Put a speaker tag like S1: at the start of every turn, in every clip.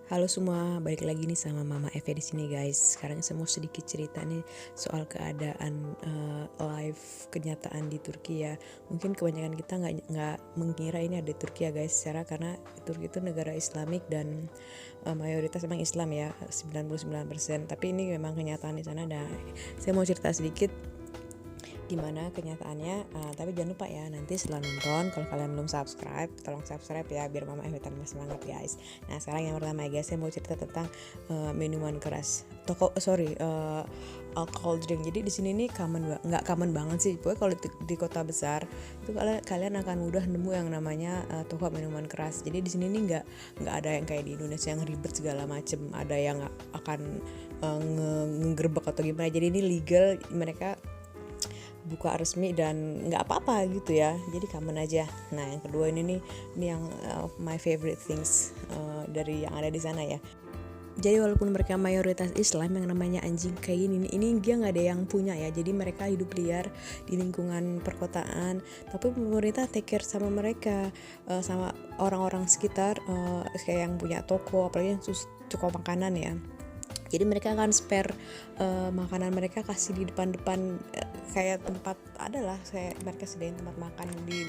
S1: Halo semua, balik lagi nih sama Mama Eve di sini guys. Sekarang saya mau sedikit cerita nih soal keadaan live kenyataan di Turki ya. Mungkin kebanyakan kita nggak mengira ini ada di Turki ya guys, secara karena Turki itu negara Islamik dan mayoritas memang Islam ya, 99%. Tapi ini memang kenyataan di sana. Dan saya mau cerita sedikit gimana kenyataannya, tapi jangan lupa ya nanti setelah nonton kalau kalian belum subscribe tolong subscribe ya biar Mama Eve tambah semangat guys. Nah sekarang yang pertama ya guys, saya mau cerita tentang minuman keras alcohol drink. Jadi di sini nih nggak common banget sih, pokoknya kalau di kota besar itu kalian akan mudah nemu yang namanya toko minuman keras. Jadi di sini nih nggak ada yang kayak di Indonesia yang ribet segala macem, ada yang akan ngegerbek atau gimana. Jadi ini legal, mereka buka resmi dan nggak apa-apa gitu ya, jadi common aja. Nah yang kedua ini yang my favorite things dari yang ada di sana ya. Jadi walaupun mereka mayoritas Islam, yang namanya anjing kayak ini dia nggak ada yang punya ya. Jadi mereka hidup liar di lingkungan perkotaan, tapi pemerintah take care sama mereka, sama orang-orang sekitar, kayak yang punya toko, apalagi yang toko makanan ya. Jadi mereka akan spare makanan mereka, kasih di depan-depan, kayak tempat adalah kayak mereka sediain tempat makan di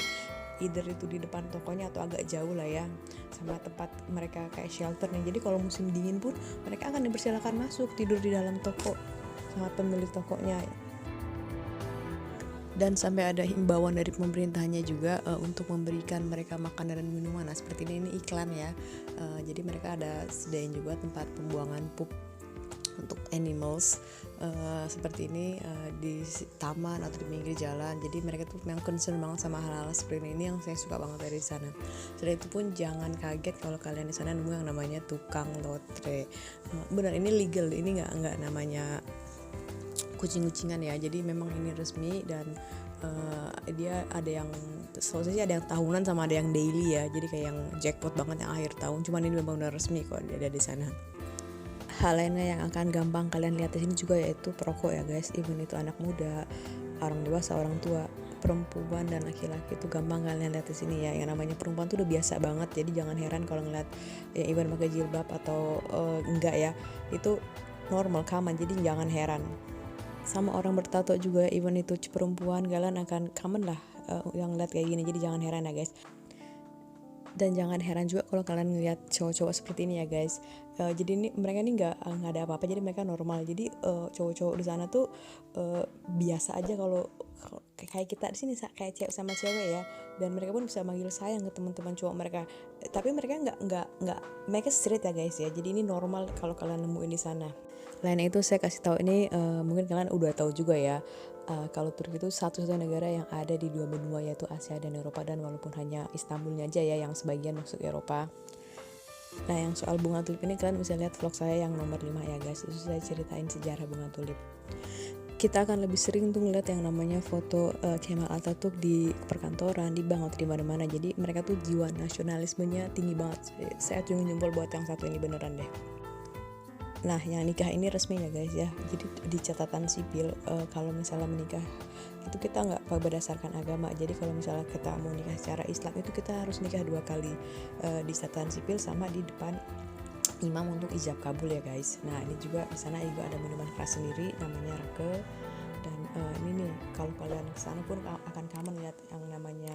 S1: either itu di depan tokonya atau agak jauh lah ya, sama tempat mereka kayak shelter nih. Jadi kalau musim dingin pun mereka akan dipersilakan masuk tidur di dalam toko sama pemilik tokonya. Dan sampai ada himbauan dari pemerintahnya juga untuk memberikan mereka makanan dan minuman. Nah seperti ini iklan ya. Jadi mereka ada sediain juga tempat pembuangan pup untuk animals seperti ini di taman atau di pinggir jalan. Jadi mereka tuh memang concern banget sama hal-hal seperti ini, yang saya suka banget dari sana. Selain itu pun jangan kaget kalau kalian di sana nemu yang namanya tukang lotre. Benar, ini legal, ini nggak namanya kucing-kucingan ya. Jadi memang ini resmi dan dia ada yang sih ada yang tahunan sama ada yang daily ya. Jadi kayak yang jackpot banget yang akhir tahun. Cuman ini memang udah resmi kok dia ada di sana. Hal lainnya yang akan gampang kalian lihat di sini juga yaitu perokok ya guys. Even itu anak muda, orang dewasa, orang tua, perempuan dan laki-laki itu gampang kalian lihat di sini ya. Yang namanya perempuan tuh udah biasa banget, jadi jangan heran kalau ngeliat ya even pakai jilbab atau enggak ya, itu normal, common, jadi jangan heran. Sama orang bertato juga, even itu perempuan, kalian akan common lah yang lihat kayak gini, jadi jangan heran ya guys. Dan jangan heran juga kalau kalian ngeliat cowok-cowok seperti ini ya guys. Jadi ini mereka ini nggak ada apa-apa, jadi mereka normal. Jadi cowok-cowok di sana tuh biasa aja kalau kayak kita di sini kayak cewek sama cewek ya. Dan mereka pun bisa manggil sayang ke teman-teman cowok mereka. Tapi mereka nggak mereka straight ya guys ya. Jadi ini normal kalau kalian nemuin di sana. Lain itu saya kasih tahu ini, mungkin kalian udah tahu juga ya. Kalau Turki itu satu-satunya negara yang ada di dua benua, yaitu Asia dan Eropa, dan walaupun hanya Istanbulnya aja ya yang sebagian masuk Eropa. Nah yang soal bunga tulip ini kalian bisa lihat vlog saya yang nomor 5 ya guys, itu saya ceritain sejarah bunga tulip. Kita akan lebih sering tuh ngeliat yang namanya foto Kemal Atatürk di perkantoran, di bank atau di mana-mana. Jadi mereka tuh jiwa nasionalismenya tinggi banget. Saya acung jempol buat yang satu ini beneran deh. Nah yang nikah ini resmi ya guys ya. Jadi di catatan sipil kalau misalnya menikah itu kita nggak berdasarkan agama. Jadi kalau misalnya kita mau nikah secara Islam itu kita harus nikah 2 kali, di catatan sipil sama di depan imam untuk ijab kabul ya guys. Nah ini juga di sana juga ada minuman keras sendiri namanya rake. Dan ini nih kalau kalian kesana pun akan common lihat yang namanya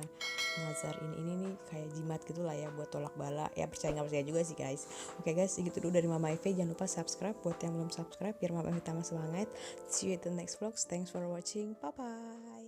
S1: nazar ini nih kayak jimat gitulah ya, buat tolak bala ya, percaya nggak percaya juga sih guys. Oke guys, segitu dulu dari Mama Eve. Jangan lupa subscribe buat yang belum subscribe biar Mama Eve tambah semangat. See you at the next vlogs. Thanks for watching. Bye bye.